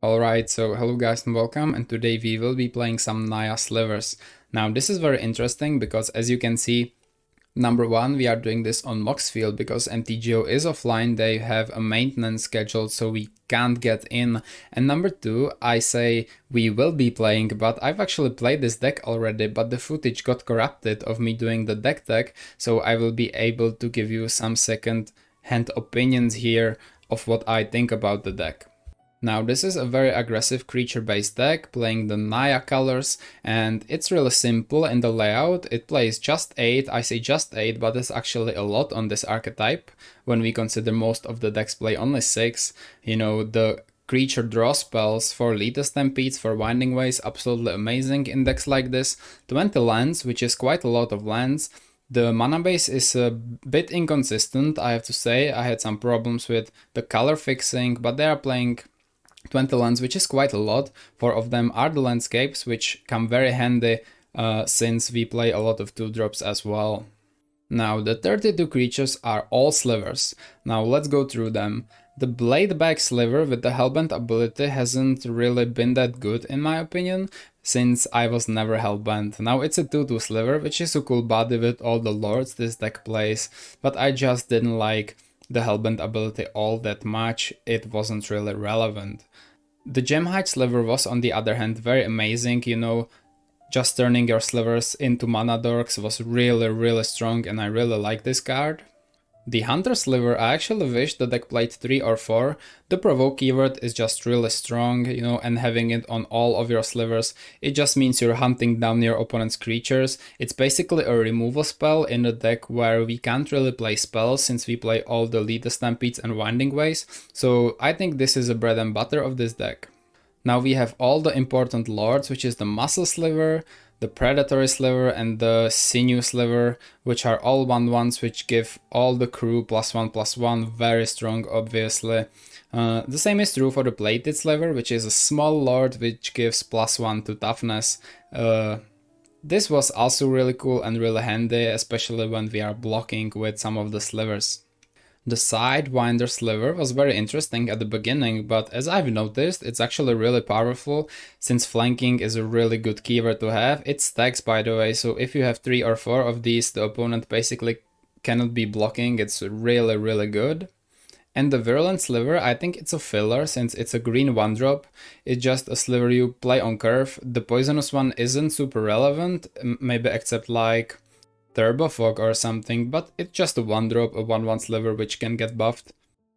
Alright, so hello guys and welcome, and today we will be playing some Naya Slivers. Now this is very interesting because as you can see, number one, we are doing this on Moxfield because MTGO is offline, they have a maintenance schedule so we can't get in. And number two, I say we will be playing, but I've actually played this deck already, but the footage got corrupted of me doing the deck tech, so I will be able to give you some second hand opinions here of what I think about the deck. Now this is a very aggressive creature based deck playing the Naya colors, and it's really simple in the layout. It plays just 8, I say just 8, but it's actually a lot on this archetype when we consider most of the decks play only 6. You know, the creature draw spells for Lethal Stampedes, for Winding Ways, absolutely amazing in decks like this. 20 lands, which is quite a lot of lands. The mana base is a bit inconsistent, I have to say. I had some problems with the color fixing, but they are playing 20 lands, which is quite a lot. 4 of them are the landscapes, which come very handy since we play a lot of 2-drops as well. Now the 32 creatures are all slivers. Now let's go through them. The Bladeback Sliver with the Hellbent ability hasn't really been that good in my opinion, since I was never Hellbent. Now it's a 2-2 Sliver, which is a cool body with all the lords this deck plays, but I just didn't like the Hellbent ability all that much. It wasn't really relevant. The Gemhide Sliver was on the other hand very amazing, you know, just turning your slivers into mana dorks was really strong and I really like this card. The Hunter Sliver, I actually wish the deck played 3 or 4. The provoke keyword is just really strong, you know, and having it on all of your slivers, it just means you're hunting down your opponent's creatures. It's basically a removal spell in a deck where we can't really play spells since we play all the Lethal Stampedes and Winding Ways, so I think this is a bread and butter of this deck. Now we have all the important lords, which is the Muscle Sliver, the Predatory Sliver and the Sinew Sliver, which are all 1/1s which give all the crew +1/+1, very strong obviously. The same is true for the Plated Sliver, which is a small lord which gives +1 to toughness. This was also really cool and really handy, especially when we are blocking with some of the slivers. The Sidewinder Sliver was very interesting at the beginning, but as I've noticed, it's actually really powerful, since flanking is a really good keyword to have. It stacks, by the way, so if you have 3 or 4 of these, the opponent basically cannot be blocking. It's really good. And the Virulent Sliver, I think it's a filler, since it's a green 1-drop. It's just a sliver you play on curve. The poisonous one isn't super relevant, maybe except like Turbo Fog or something, but it's just a 1-drop, a 1/1 sliver which can get buffed.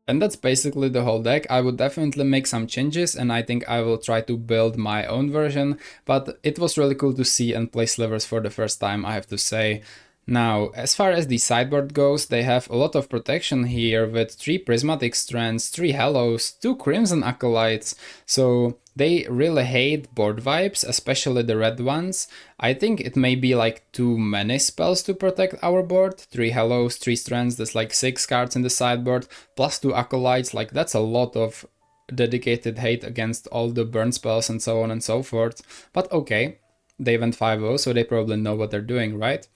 And that's basically the whole deck. I would definitely make some changes and I think I will try to build my own version, but it was really cool to see and play slivers for the first time, I have to say. Now, as far as the sideboard goes, they have a lot of protection here with 3 Prismatic Strands, 3 Hallows, 2 Crimson Acolytes, so they really hate board vibes, especially the red ones. I think it may be like too many spells to protect our board. 3 Hallows, 3 Strands, that's like 6 cards in the sideboard, plus 2 Acolytes, like that's a lot of dedicated hate against all the burn spells and so on and so forth. But okay, they went 5-0, so they probably know what they're doing, right?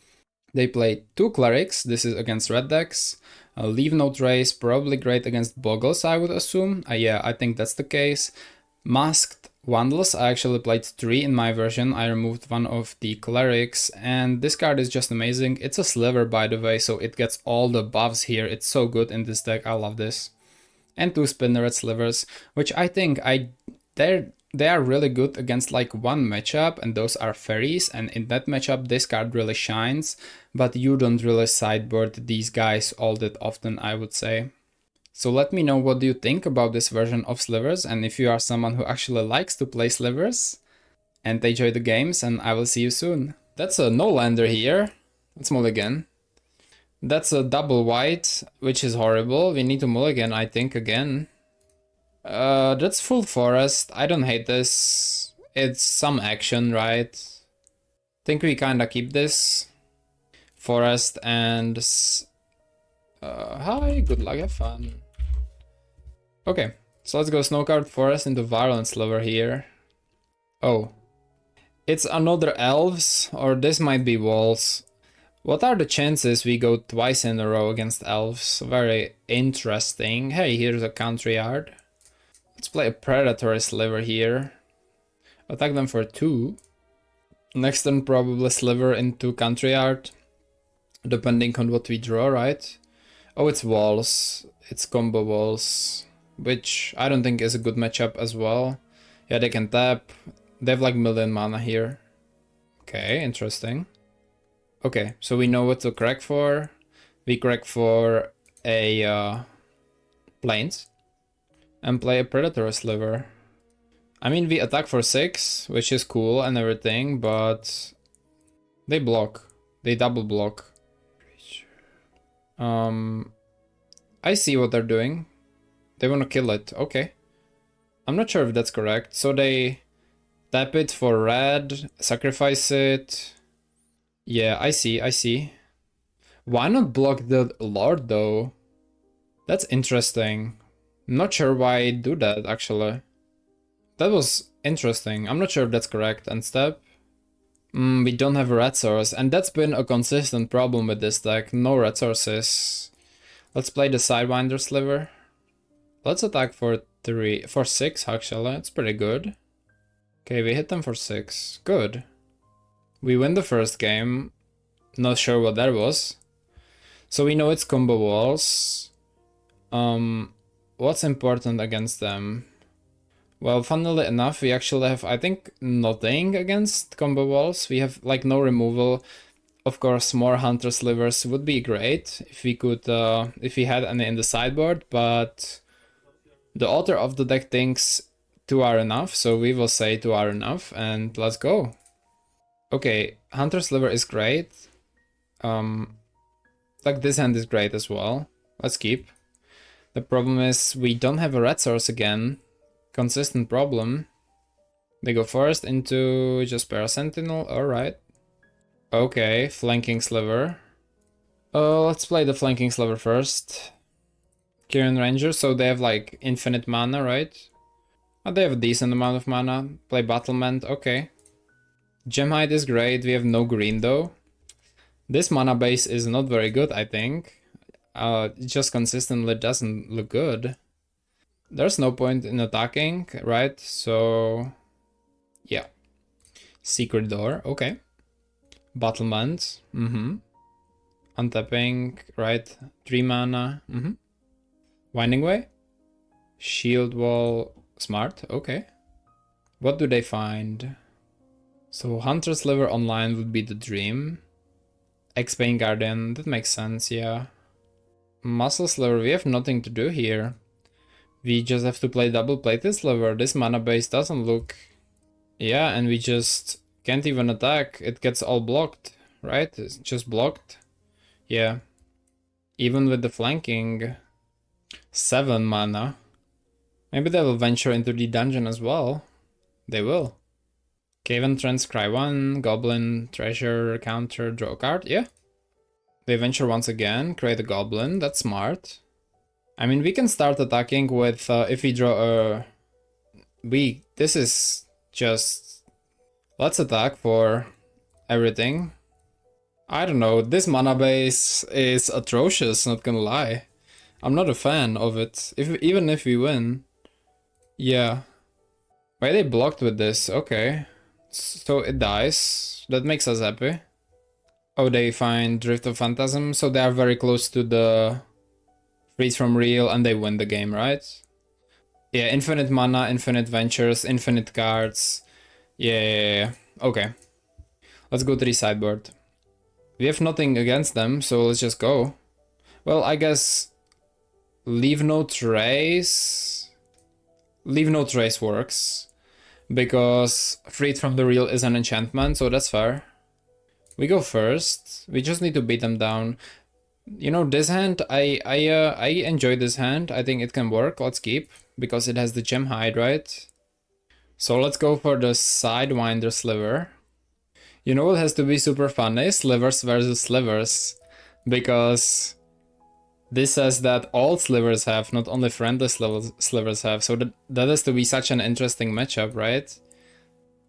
They play 2 Clerics, this is against red decks. Leave No Trace, probably great against Boggles, I would assume. Yeah, I think that's the case. Masked Vandals, I actually played 3 in my version. I removed one of the Clerics, and this card is just amazing. It's a sliver, by the way, so it gets all the buffs here. It's so good in this deck, I love this. And 2 Spinneret Slivers, which I think they are really good against like one matchup, and those are Faeries, and in that matchup this card really shines, but you don't really sideboard these guys all that often, I would say. So let me know what do you think about this version of slivers, and if you are someone who actually likes to play slivers. And enjoy the games, and I will see you soon. That's a no-lander here. Let's mulligan. That's a double white, which is horrible. We need to mulligan, I think, again. That's full forest. I don't hate this. It's some action, right? Think we kinda keep this. Forest and... hi, good luck, have fun. Okay, so let's go Snowcard Forest into Virulent Sliver here. Oh. It's another Elves, or this might be Walls. What are the chances we go twice in a row against Elves? Very interesting. Hey, here's a Country Yard. Let's play a predatory sliver here. Attack them for 2. Next turn probably sliver into country yard, depending on what we draw, right? Oh, it's walls. It's combo walls, which I don't think is a good matchup as well. Yeah, they can tap. They have like million mana here. Okay, interesting. Okay, so we know what to crack for. We crack for a plains and play a predator sliver. I mean, we attack for 6, which is cool and everything, but they block. They double block. I see what they're doing. They want to kill it. Okay. I'm not sure if that's correct. So they tap it for red, sacrifice it. Yeah, I see. Why not block the Lord though? That's interesting. Not sure why I do that actually. That was interesting. I'm not sure if that's correct. End step. We don't have a red source, and that's been a consistent problem with this deck. No red sources. Let's play the Sidewinder Sliver. Let's attack for 6 actually. It's pretty good. Okay, we hit them for 6. Good. We win the first game. Not sure what that was. So we know it's combo walls. What's important against them? Well, funnily enough, we actually have, I think, nothing against combo walls. We have like no removal. Of course, more Hunter Slivers would be great if we could, if we had any in the sideboard, but the author of the deck thinks 2 are enough, so we will say 2 are enough, and let's go. Okay, Hunter Sliver is great. Like this hand is great as well. Let's keep. The problem is we don't have a red source again. Consistent problem. They go first into just Parasentinel, alright. Okay, flanking sliver. Let's play the flanking sliver first. Kirin Ranger, so they have like infinite mana, right? Oh, they have a decent amount of mana. Play Battlement, okay. Gemhide is great, we have no green though. This mana base is not very good, I think. It just consistently doesn't look good. There's no point in attacking, right? So, yeah. Secret Door, okay. Battlement, Untapping, right? 3 mana, Winding Way? Shield Wall, smart, okay. What do they find? So Hunter Sliver online would be the dream. X-Bane Guardian, that makes sense, yeah. Muscle Sliver, we have nothing to do here. We just have to play double plated sliver. This mana base doesn't look... Yeah, and we just can't even attack. It gets all blocked, right? It's just blocked. Yeah. Even with the flanking. 7 mana. Maybe they will venture into the dungeon as well. They will. Cave Entrance, cry 1, Goblin, Treasure, counter, draw a card. Yeah. They venture once again, create a Goblin. That's smart. I mean, we can start attacking with, if we draw a... This is just... Let's attack for everything. I don't know, this mana base is atrocious, not gonna lie. I'm not a fan of it, even if we win. Yeah. Why they blocked with this? Okay. So it dies. That makes us happy. Oh, they find Drift of Phantasm, so they are very close to the... Freeze from Real, and they win the game, right? Yeah, infinite mana, infinite ventures, infinite cards. Yeah. Okay. Let's go to the sideboard. We have nothing against them, so let's just go. Well, I guess... Leave no trace... Leave no trace works. Because Freed from the Real is an enchantment, so that's fair. We go first. We just need to beat them down. You know, this hand, I enjoy this hand. I think it can work. Let's keep, because it has the Gemhide, right? So let's go for the Sidewinder Sliver. You know what has to be super funny? Slivers versus slivers. Because this says that all slivers have, not only friendly slivers have. So that has to be such an interesting matchup, right?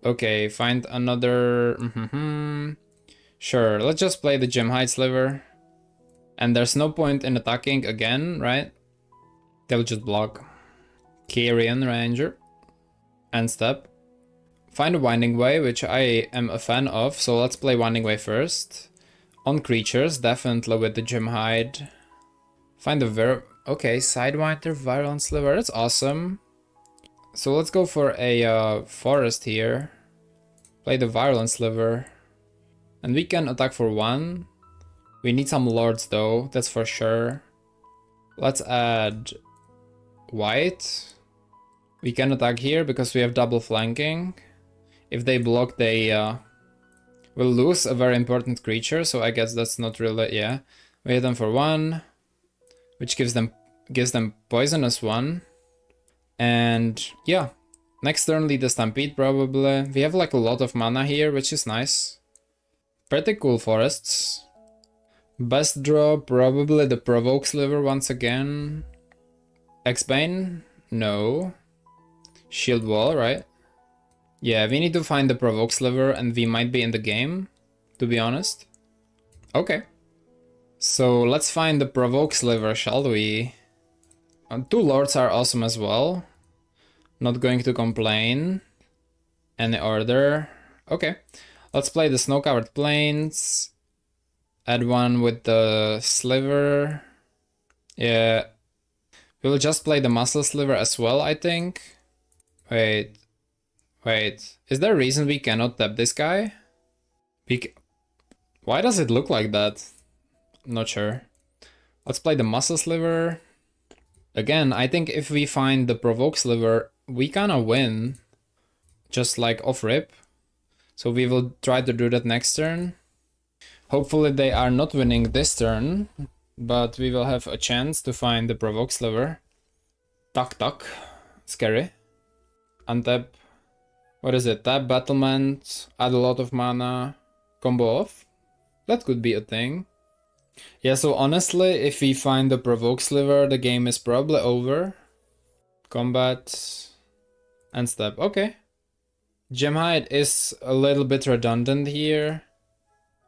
Okay, find another... Sure, let's just play the Gemhide Sliver. And there's no point in attacking again, right? They'll just block. Carrion Ranger. End step. Find a Winding Way, which I am a fan of, so let's play Winding Way first. On creatures, definitely with the Gem Hide. Find a okay, Sidewinder, Virulent Sliver, that's awesome. So let's go for a forest here. Play the Virulent Sliver. And we can attack for 1. We need some lords though, that's for sure. Let's add white. We can attack here because we have double flanking. If they block, they will lose a very important creature, so I guess that's not really, yeah. We hit them for 1, which gives them poisonous 1. And yeah, next turn lead the Stampede probably. We have like a lot of mana here, which is nice. Pretty cool forests. Best draw, probably the Provoke Sliver once again. X-Bane? No. Shield Wall, right? Yeah, we need to find the Provoke Sliver and we might be in the game, to be honest. Okay. So let's find the Provoke Sliver, shall we? 2 lords are awesome as well. Not going to complain. Any order. Okay. Let's play the Snow-Covered Plains. Add 1 with the Sliver. Yeah. We'll just play the Muscle Sliver as well, I think. Wait. Is there a reason we cannot tap this guy? Why does it look like that? I'm not sure. Let's play the Muscle Sliver. Again, I think if we find the Provoke Sliver, we kinda win. Just like off rip. So we will try to do that next turn. Hopefully they are not winning this turn, but we will have a chance to find the Provoke Sliver. Tuck. Scary. Untap. What is it? Tap, Battlement, add a lot of mana, combo off. That could be a thing. Yeah, so honestly, if we find the Provoke Sliver, the game is probably over. Combat, end step. Okay. Gem Hide is a little bit redundant here.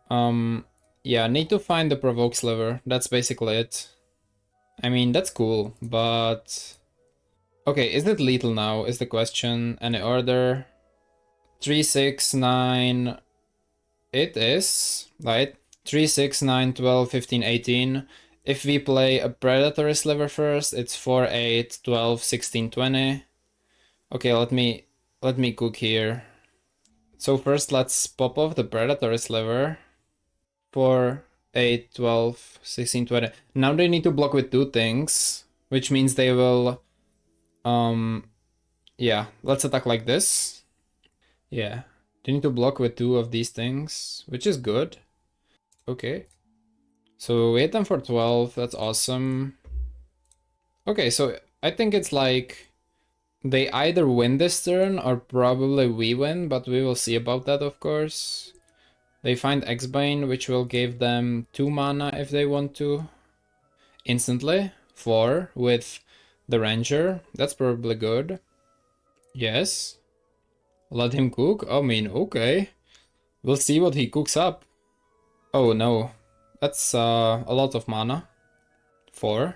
Yeah, need to find the Provoke Sliver. That's basically it. I mean, that's cool, but... Okay, is it lethal now, is the question. Any order? 3, 6, 9... It is, right? 3, 6, 9, 12, 15, 18. If we play a Predatory Sliver first, it's 4, 8, 12, 16, 20. Okay, let me cook here. So first let's pop off the Predatory Sliver. 4, 8, 12, 16, 20. Now they need to block with 2 things, which means they will... yeah, let's attack like this. Yeah, they need to block with 2 of these things, which is good. Okay. So we hit them for 12, that's awesome. Okay, so I think it's like they either win this turn or probably we win, but we will see about that, of course. They find X-Bane, which will give them 2 mana if they want to. Instantly, 4 with the Ranger. That's probably good. Yes. Let him cook? I mean, okay. We'll see what he cooks up. Oh no. That's a lot of mana. 4.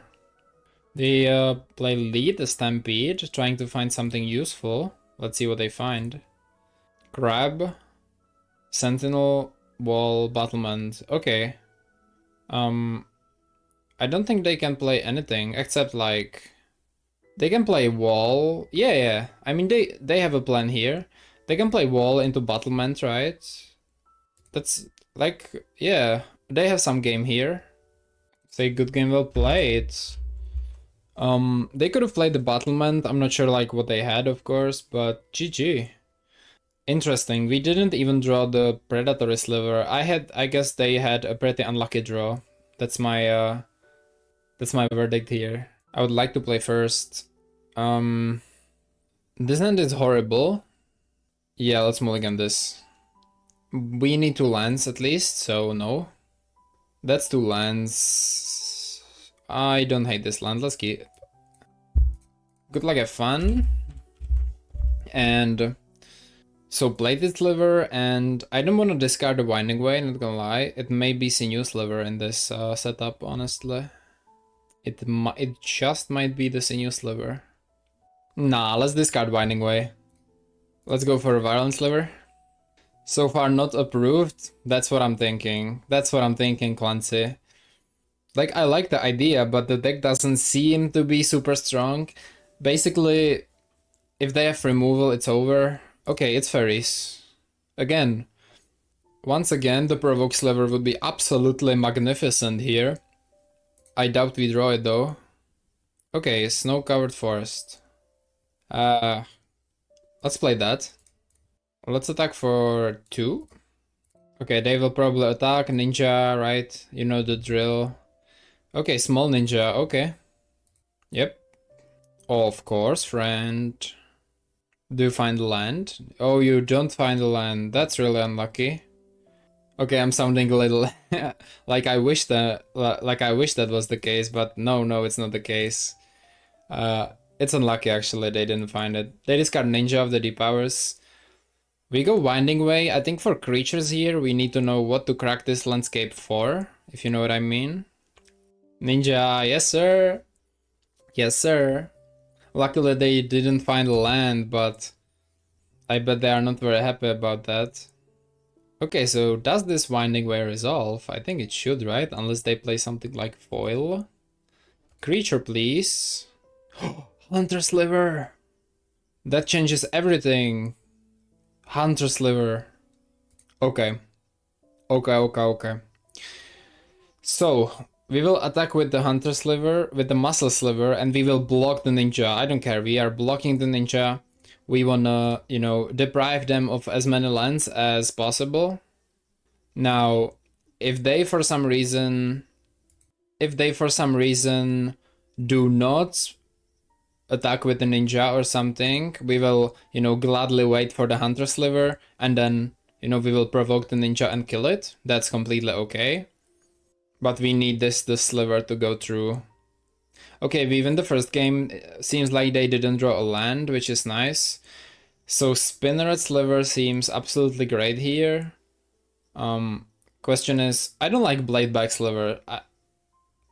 They play lead the Stampede, trying to find something useful. Let's see what they find. Crab. Sentinel, Wall, Battlement. Okay. I don't think they can play anything except like... They can play Wall. Yeah. I mean, they have a plan here. They can play Wall into Battlement, right? That's like, yeah. They have some game here. Say good game, well played. They could have played the Battlement. I'm not sure like what they had, of course, but GG. Interesting. We didn't even draw the Predatory Sliver. I guess they had a pretty unlucky draw. That's my verdict here. I would like to play first. This end is horrible. Yeah, let's mulligan this. We need 2 lands at least, so no. That's 2 lands. I don't hate this land, let's keep. Good luck, have fun. And so Bladed Sliver, and I don't want to discard the Winding Way, not gonna lie. It may be Sinew Sliver in this setup, honestly. It just might be the Sinew Sliver. Nah, let's discard Winding Way. Let's go for a Violent Sliver. So far not approved. That's what I'm thinking. That's what I'm thinking, Clancy. Like, I like the idea, but the deck doesn't seem to be super strong. Basically, if they have removal, it's over. Okay, it's Faeries. Again. Once again, the Provoke Sliver would be absolutely magnificent here. I doubt we draw it though. Okay, Snow-Covered Forest. Let's play that. Let's attack for 2. Okay, they will probably attack Ninja, right? You know the drill. Okay, small Ninja, okay. Yep. Of course, friend. Do you find the land? Oh, you don't find the land. That's really unlucky. Okay, I'm sounding a little like I wish that was the case, but no, it's not the case. It's unlucky actually, they didn't find it. They discard Ninja of the Deep Powers. We go Winding Way. I think for creatures here, we need to know what to crack this landscape for, if you know what I mean. Ninja, yes sir. Yes sir. Luckily they didn't find land, but I bet they are not very happy about that. Okay, so does this Winding Way resolve? I think it should, right? Unless they play something like foil. Creature, please. Hunter Sliver! That changes everything. Hunter Sliver. Okay. Okay. So, we will attack with the Hunter Sliver, with the Muscle Sliver, and we will block the Ninja. I don't care, we are blocking the Ninja. We wanna, you know, deprive them of as many lands as possible. Now, if they for some reason do not attack with the Ninja or something, we will, you know, gladly wait for the Hunter Sliver, and then, you know, we will provoke the Ninja and kill it. That's completely okay. But we need the Sliver to go through. Okay, we win the first game. Seems like they didn't draw a land, which is nice. So Spinneret Sliver seems absolutely great here. Question is, I don't like Bladeback Sliver.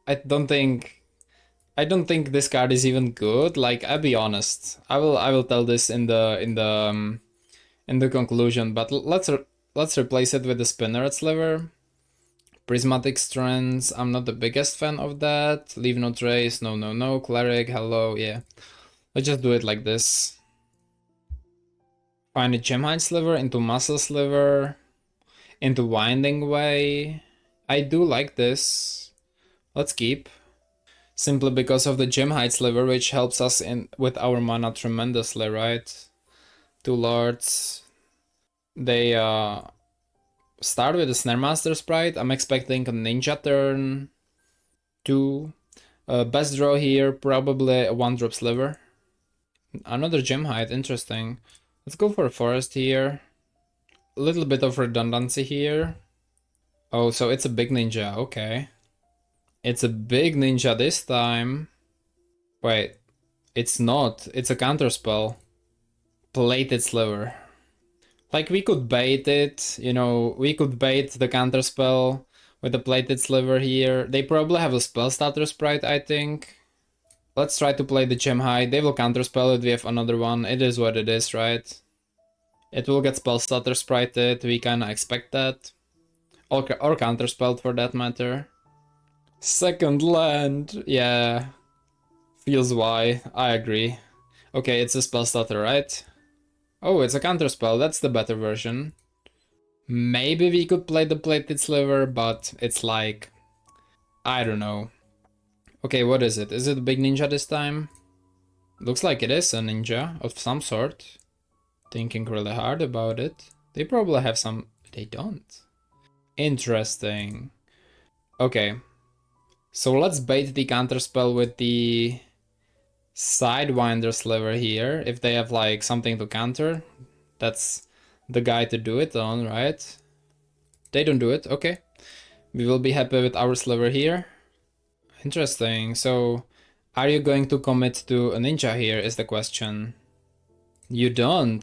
I don't think this card is even good. Like, I'll be honest. I will tell this in the conclusion. But let's replace it with the Spinneret Sliver. Prismatic Strands, I'm not the biggest fan of that. Leave no trace, no. Cleric, hello, yeah. Let's just do it like this. Find a Gemhide Sliver into Muscle Sliver, into Winding Way. I do like this. Let's keep. Simply because of the Gemhide Sliver, which helps us in with our mana tremendously, right? 2 Lords. They start with a Snare Master Sprite. I'm expecting a Ninja turn 2. Best draw here, probably a 1-drop Sliver. Another Gemhide, interesting. Let's go for a Forest here. A little bit of redundancy here. Oh, so it's a big Ninja, okay. It's a big Ninja this time. Wait, it's not. It's a counterspell. Plated Sliver. Like, we could bait it, you know, we could bait the counterspell with the Plated Sliver here. They probably have a Spell Starter Sprite, I think. Let's try to play the Gemhide. They will counterspell it, we have another one. It is what it is, right? It will get Spell Starter Sprited, we kinda expect that. Or counterspelled for that matter. Second land, yeah. Feels why, I agree. Okay, it's a Spell Starter, right? Oh, it's a counterspell, that's the better version. Maybe we could play the Plated Sliver, but it's like, I don't know. Okay, what is it? Is it a big Ninja this time? Looks like it is a Ninja of some sort. Thinking really hard about it. They probably have some... They don't. Interesting. Okay. So let's bait the counterspell with the Sidewinder Sliver here. If they have like something to counter, that's the guy to do it on, right? They don't do it, okay. We will be happy with our Sliver here. Interesting, so are you going to commit to a Ninja here is the question. You don't,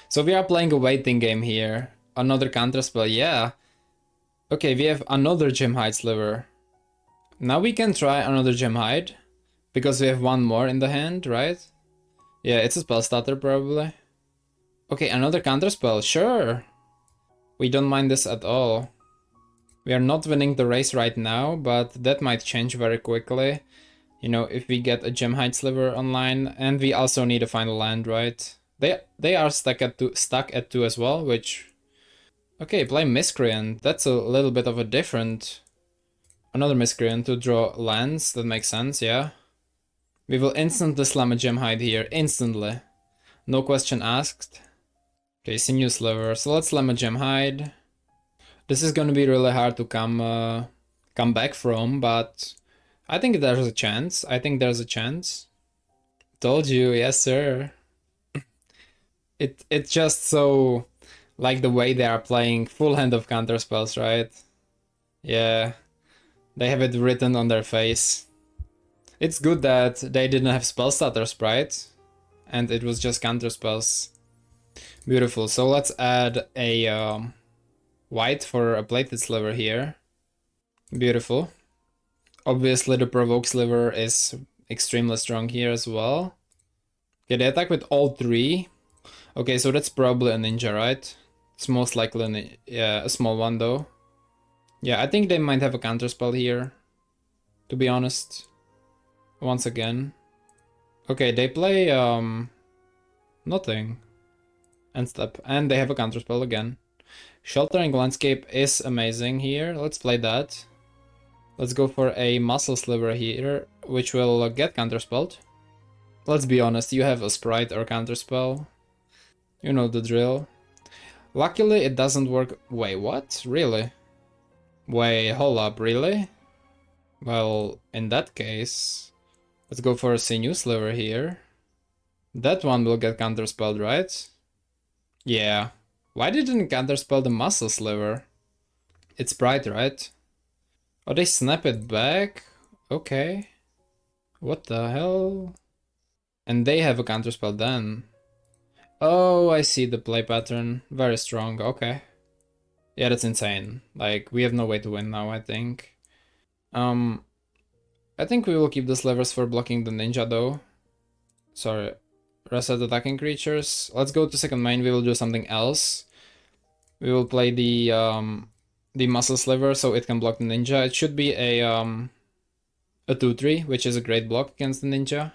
So we are playing a waiting game here. Another counterspell, yeah. Okay, we have another Gemhide Sliver. Now we can try another Gemhide, because we have one more in the hand, right? Yeah, it's a spell starter probably. Okay, another counterspell, sure. We don't mind this at all. We are not winning the race right now, but that might change very quickly. You know, if we get a gem hide sliver online, and we also need to find a land, right? They are stuck at two as well, which... Okay, play Miscreant. That's a little bit of a different... Another Miscreant to draw lands, that makes sense, yeah. We will instantly slam a gem hide here, instantly. No question asked. Okay, Sinew Sliver, so let's slam a gem hide. This is gonna be really hard to come back from, but I think there's a chance. I think there's a chance. Told you, yes sir. It's just so like the way they are playing full hand of counter spells, right? Yeah, they have it written on their face. It's good that they didn't have spell stutters, right? And it was just counter spells. Beautiful. So let's add a white for a plated sliver here. Beautiful. Obviously the provoke sliver is extremely strong here as well. Okay, they attack with all three. Okay, so that's probably a ninja, right? It's most likely yeah, a small one though. Yeah, I think they might have a counterspell here, to be honest. Once again. Okay, they play nothing. End step. And they have a counterspell again. Sheltering Landscape is amazing here. Let's play that. Let's go for a Muscle Sliver here, which will get counterspelled. Let's be honest, you have a Sprite or counterspell. You know the drill. Luckily, it doesn't work. Wait, what? Really? Wait, hold up, really? Well, in that case, let's go for a Sinew Sliver here. That one will get counterspelled, right? Yeah. Why didn't it counterspell the Muscle Sliver? It's Sprite, right? Oh, they snap it back? Okay. What the hell? And they have a counterspell then. Oh, I see the play pattern. Very strong, okay. Yeah, that's insane. Like, we have no way to win now, I think. I think we will keep the slivers for blocking the ninja though. Sorry. Reset attacking creatures. Let's go to second main, we will do something else. We will play the muscle sliver so it can block the ninja. It should be a 2-3, which is a great block against the ninja.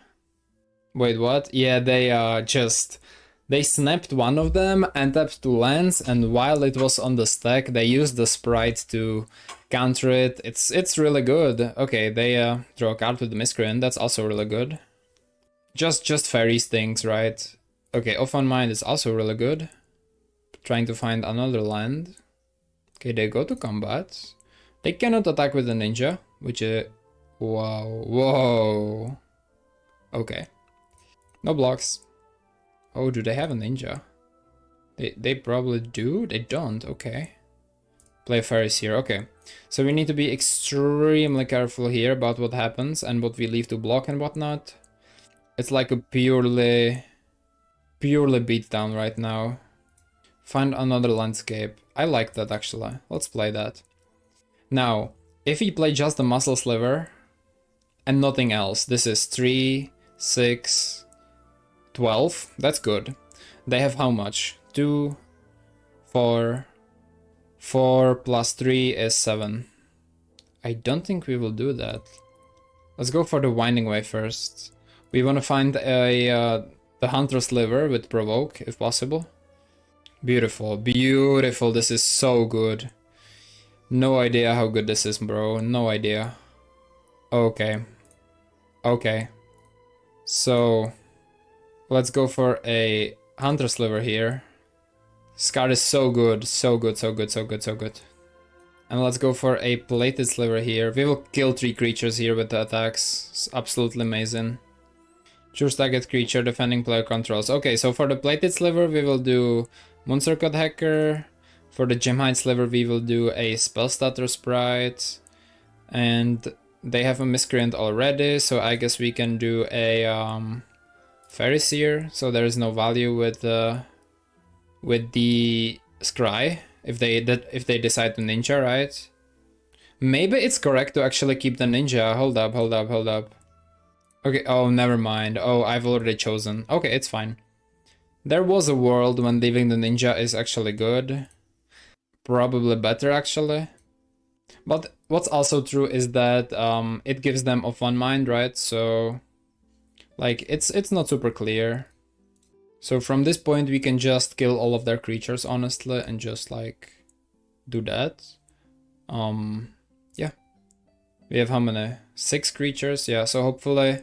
Wait, what? Yeah, they snapped one of them and tapped two lands, and while it was on the stack, they used the sprite to counter it. It's really good. Okay, they draw a card with the miscreant. That's also really good. Just Faeries things, right? Okay, Off on Mind is also really good. Trying to find another land. Okay, they go to combat. They cannot attack with the ninja, which is... Wow, whoa. Okay. No blocks. Oh, do they have a ninja? They probably do? They don't, okay. Play Faeries here, okay. So we need to be extremely careful here about what happens and what we leave to block and whatnot. It's like a purely beatdown right now. Find another landscape. I like that actually. Let's play that. Now, if we play just the muscle sliver and nothing else, this is 3, 6, 12. That's good. They have how much? 2, 4. 4 plus 3 is 7. I don't think we will do that. Let's go for the Winding Way first. We want to find the Hunter Sliver with Provoke, if possible. Beautiful, beautiful. This is so good. No idea how good this is, bro. No idea. Okay. Okay. So, let's go for a Hunter Sliver here. This card is so good, so good, so good, so good, so good. And let's go for a Plated Sliver here. We will kill 3 creatures here with the attacks. It's absolutely amazing. Choose target creature, defending player controls. Okay, so for the Plated Sliver, we will do Moonsercot Hacker. For the Gemhide Sliver, we will do a Spellstutter Sprite. And they have a Miscreant already, so I guess we can do a Faeries here. So there is no value with the Scry if they decide to ninja, right? Maybe it's correct to actually keep the ninja. Hold up. Okay, oh, never mind. Oh, I've already chosen. Okay, it's fine. There was a world when leaving the ninja is actually good. Probably better, actually. But what's also true is that it gives them of one mind, right? So, like, it's not super clear. So from this point, we can just kill all of their creatures, honestly, and just, like, do that. Yeah. We have how many? 6 creatures? Yeah, so hopefully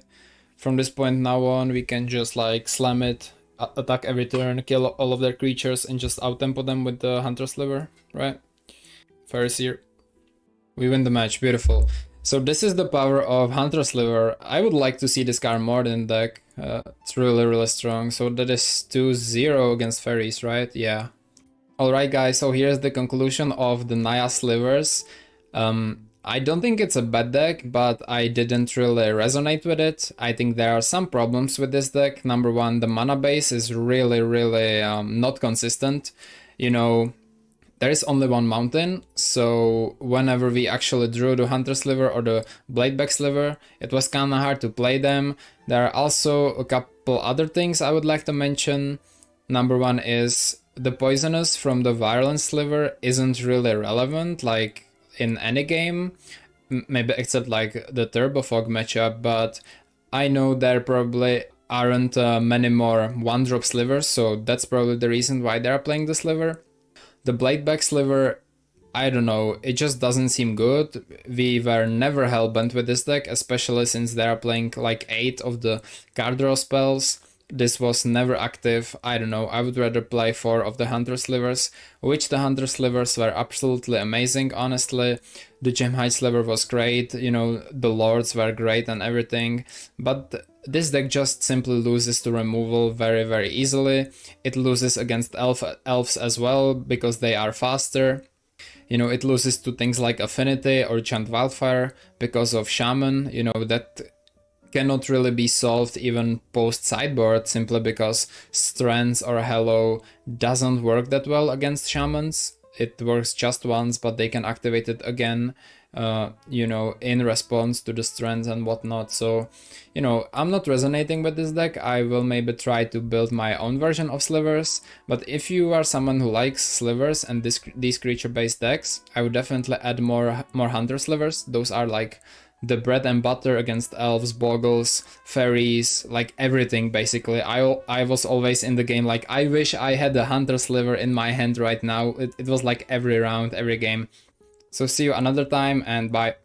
from this point now on, we can just, like, slam it, attack every turn, kill all of their creatures, and just out-tempo them with the Hunter Sliver, right? Faeries here. We win the match, beautiful. So this is the power of Hunter Sliver. I would like to see this card more in deck. It's really, really strong. So that is 2-0 against Faeries, right? Yeah. Alright guys, so here's the conclusion of the Naya Slivers. I don't think it's a bad deck, but I didn't really resonate with it. I think there are some problems with this deck. Number one, the mana base is really, really not consistent. You know, there is only one mountain, so whenever we actually drew the Hunter Sliver or the Bladeback Sliver, it was kinda hard to play them. There are also a couple other things I would like to mention. Number one is the Poisonous from the Virulence Sliver isn't really relevant, like in any game, maybe except like the Turbo Fog matchup, but I know there probably aren't many more one-drop slivers, so that's probably the reason why they're playing the Sliver. The Bladeback Sliver, I don't know, it just doesn't seem good. We were never hellbent with this deck, especially since they are playing like 8 of the card draw spells. This was never active. I don't know, I would rather play 4 of the Hunter Slivers, which the Hunter Slivers were absolutely amazing, honestly. The Gem-Hide Sliver was great, you know, the Lords were great and everything, but this deck just simply loses to removal very, very easily. It loses against elves as well, because they are faster. You know, it loses to things like Affinity or Chant Wildfire because of Shaman, you know, that cannot really be solved even post-sideboard, simply because Strands or Hello doesn't work that well against Shamans. It works just once, but they can activate it again, you know, in response to the Strands and whatnot. So, you know, I'm not resonating with this deck. I will maybe try to build my own version of Slivers, but if you are someone who likes Slivers and these creature-based decks, I would definitely add more Hunter Slivers. Those are like the bread and butter against elves, boggles, fairies, like everything basically. I was always in the game like, I wish I had a Hunter Sliver in my hand right now. It was like every round, every game. So see you another time, and bye.